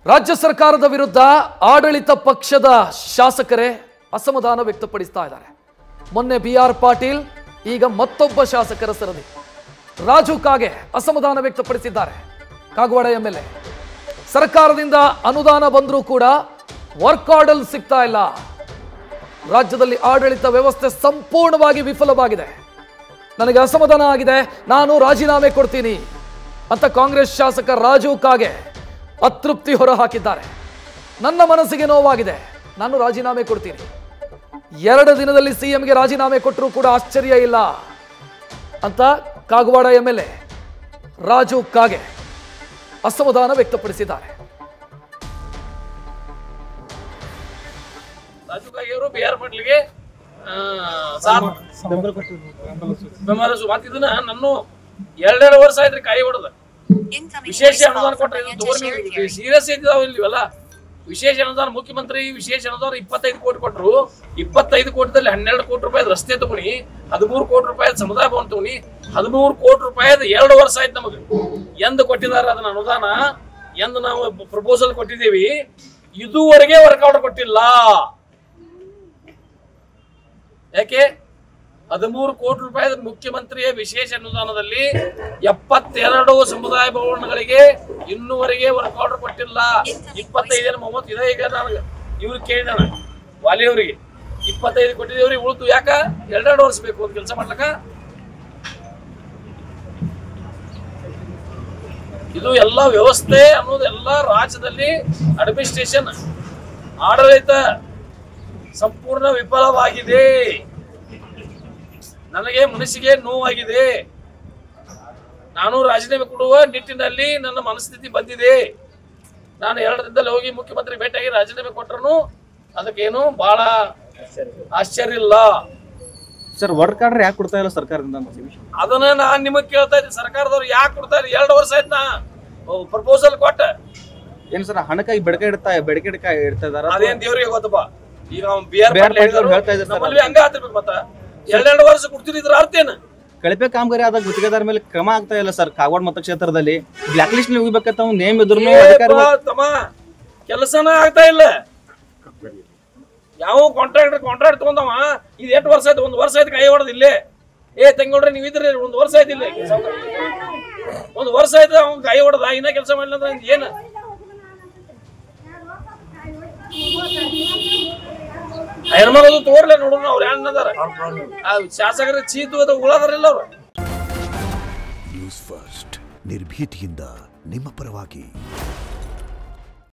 ರಾಜ್ಯ ಸರ್ಕಾರದ ವಿರುದ್ಧ ಆಡಳಿತ ಪಕ್ಷದ ಶಾಸಕರೇ ಅಸಮಾಧಾನ ವ್ಯಕ್ತಪಡಿಸ್ತಾ ಇದ್ದಾರೆ. ಮೊನ್ನೆ BR ಪಾಟೀಲ್, ಈಗ ಮತ್ತೊಬ್ಬ ಶಾಸಕರ ಸರದಿ ರಾಜು ಕಾಗೆ ಅಸಮಾಧಾನ ವ್ಯಕ್ತಪಡಿಸಿದ್ದಾರೆ. ಕಾಗವಾಡ MLA ಸರ್ಕಾರದಿಂದ ಅನುದಾನ ಬಂದರೂ ಕೂಡ ವರ್ಕ್ ಆರ್ಡರ್ ಸಿಗ್ತಾ ಇಲ್ಲ, ರಾಜ್ಯದಲ್ಲಿ ಆಡಳಿತ ವ್ಯವಸ್ಥೆ ಸಂಪೂರ್ಣವಾಗಿ ವಿಫಲವಾಗಿದೆ, ನನಗೆ ಅಸಮಾಧಾನ ಆಗಿದೆ, ನಾನು ರಾಜೀನಾಮೆ ಕೊಡ್ತೀನಿ ಅಂತ ಕಾಂಗ್ರೆಸ್ ಶಾಸಕ ರಾಜು ಕಾಗೆ ಅತೃಪ್ತಿ ಹೊರಹಾಕಿದ್ದಾರೆ. ನನ್ನ ಮನಸ್ಸಿಗೆ ನೋವಾಗಿದೆ, ನಾನು ರಾಜೀನಾಮೆ ಕೊಡ್ತೀನಿ. 2 ದಿನದಲ್ಲಿ CMಗೆ ರಾಜೀನಾಮೆ ಕೊಟ್ಟರೂ ಕೂಡ ಆಶ್ಚರ್ಯ ಇಲ್ಲ ಅಂತ ಕಾಗವಾಡ MLA ರಾಜು ಕಾಗೆ ಅಸಮಾಧಾನ ವ್ಯಕ್ತಪಡಿಸಿದ್ದಾರೆ. ರಾಜು ಕಾಗೆ ಅವರು BR ಪಾಟೀಲ್ಗೆ ಬೆಂಬಲಿಸು ಮಾತಿದ್ದನ್ನ ನಾನು 2 ವರ್ಷ ಆಯ್ತ್ರಿ ಕಾಯಿ ಹೊಡೆದ. ವಿಶೇಷ ಅನುದಾನ ಕೊಟ್ಟರೆ ಸೀರಿಯಸ್ ಇದ್ದಾವೆ ಇಲ್ವಲ್ಲ. ವಿಶೇಷ ಅನುದಾನ ಮುಖ್ಯಮಂತ್ರಿ ವಿಶೇಷ ಅನುದಾನ 25 ಕೋಟಿ ಕೊಟ್ಟರು. 25 ಕೋಟಿದಲ್ಲಿ 12 ಕೋಟಿ ರೂಪಾಯಿ ರಸ್ತೆ ತಗೊನಿ, 13 ಕೋಟಿ ರೂಪಾಯಿ ಸಮುದಾಯ ಭವನ ತಗೊನಿ, 13 ಕೋಟಿ ರೂಪಾಯಿ 2 ವರ್ಷ ಆಯ್ತು ನಮಗೆ. ಎಂದು ಕೊಟ್ಟಿದ್ದಾರೆ ಅದನ್ನ ಅನುದಾನ, ಎಂದು ನಾವು ಪ್ರಪೋಸಲ್ ಕೊಟ್ಟಿದ್ದೀವಿ, ಇದುವರೆಗೆ ವರ್ಕೌಟ್ ಕೊಟ್ಟಿಲ್ಲ. ಯಾಕೆ? 13 ಕೋಟಿ ರೂಪಾಯಿ ಮುಖ್ಯಮಂತ್ರಿಯ ವಿಶೇಷ ಅನುದಾನದಲ್ಲಿ 72 ಸಮುದಾಯ ಭವನಗಳಿಗೆ ಇನ್ನೂವರೆಗೆ ವರ್ಕ್ ಆರ್ಡರ್ ಕೊಟ್ಟಿಲ್ಲ. 25 30 ಇದೆ. ಈಗ ನಾನು ಇವ್ರಿಗೆ ಕೇಳಿದಾನ ವಾಲಿ ಅವರಿಗೆ 25 ಕೊಟ್ಟಿದ್ದೇವ್ರಿಗೆ, ಉಳಿದು ಯಾಕ 2 ವರ್ಷ ಬೇಕು ಒಂದು ಕೆಲಸ ಮಾಡ್ಲಕ್ಕ? ಇದು ಎಲ್ಲ ವ್ಯವಸ್ಥೆ ಅನ್ನೋದು ಎಲ್ಲ ರಾಜ್ಯದಲ್ಲಿ ಅಡ್ಮಿನಿಸ್ಟ್ರೇಷನ್ ಆಡಳಿತ ಸಂಪೂರ್ಣ ವಿಫಲವಾಗಿದೆ. ನನಗೆ ಮನಸ್ಸಿಗೆ ನೋವಾಗಿದೆ. ನಾನು ರಾಜೀನಾಮೆ ಕೊಡುವ ನಿಟ್ಟಿನಲ್ಲಿ ನನ್ನ ಮನಸ್ಥಿತಿ ಬಂದಿದೆ. ನಾನು 2 ದಿನದಲ್ಲಿ ಹೋಗಿ ಮುಖ್ಯಮಂತ್ರಿ ಭೇಟಿಯಾಗಿ ರಾಜೀನಾಮೆ ಕೊಟ್ಟರು ಅದಕ್ಕೇನು ಬಹಳ ಆಶ್ಚರ್ಯ ಇಲ್ಲ. ಸರ್, ವರ್ಕ್ ಆರ್ಡರ್ ಯಾಕೆ ಕೊಡ್ತಾ ಇಲ್ಲ ಸರ್ಕಾರದಿಂದ? ಅದನ್ನ ನಾನು ನಿಮಗೆ ಕೇಳ್ತಾ ಇದ್ದೀನಿ, ಸರ್ಕಾರದವ್ರು ಯಾಕೆ ಕೊಡ್ತಾ ಇಲ್ಲ? 2 ವರ್ಷ ಆಯ್ತು ನಾ ಪ್ರಪೋಸಲ್ ಕೊಟ್ಟ. ಏನ್ ಸರ್, ಹಣಕ್ಕಾಗಿ ಬೆಡಕೆ ಇಡ್ತಾ ಇದಾರ? ಅದೇನ್ ದೇವ್ರಿಗೆ ಗೊತ್ತಪ್ಪ. ಈಗ BR ಹೇಳ್ತಾ ಇದ್ದಾರೆ ಹಂಗ ಆತಿರ್ಬೇಕು. ಮತ್ತ 2 ವರ್ಷ ಕೊಡ್ತಿದ್ರ ಅರ್ಥ ಏನು? ಕಳಪೆ ಕಾಮಗಾರಿ ಆದ ಗುತ್ತಿಗೆದಾರ ಮೇಲೆ ಕ್ರಮ ಆಗ್ತಾ ಇಲ್ಲ ಸರ್. ಕಾಗವಾಡ ಮತಕ್ಷೇತ್ರದಲ್ಲಿ ಬ್ಲಾಕ್ ಲಿಸ್ಟ್ ಹೋಗ್ಬೇಕಂತ ನೇಮ್ ಇದ್ರು ಕೆಲಸನ ಆಗ್ತಾ ಇಲ್ಲ. ಯಾವ ಕಾಂಟ್ರಾಕ್ಟ್ ತಗೊಂಡವ ಇದು 8 ವರ್ಷ ಆಯ್ತು, 1 ವರ್ಷ ಆಯ್ತು ಕೈ ಹೊಡೆದ ಇಲ್ಲೇ. ತಂಗೋಡ್ರಿ ನೀವು ಇದ್ರಿ 1 ವರ್ಷ ಆಯ್ತು ಇಲ್ಲ, 1 ವರ್ಷ ಆಯ್ತು ಅವ್ನ ಕೈ ಹೊಡೆದ, ಇನ್ನ ಕೆಲಸ ಮಾಡಿಲ್ಲ ಅಂದ್ರೆ ಏನು? ಹೆಣ್ಮಗದು ತೋರ್ಲೆ ನೋಡೋಣ ಅವ್ರು ಏನದಾರ. ಶಾಸಕರ ಚೀತು ಅದು ಉಳದಾರಿಲ್ಲ ಅವ್ರು. ನ್ಯೂಸ್ ಫಸ್ಟ್ ನಿರ್ಭೀತಿಯಿಂದ ನಿಮ್ಮ ಪರವಾಗಿ.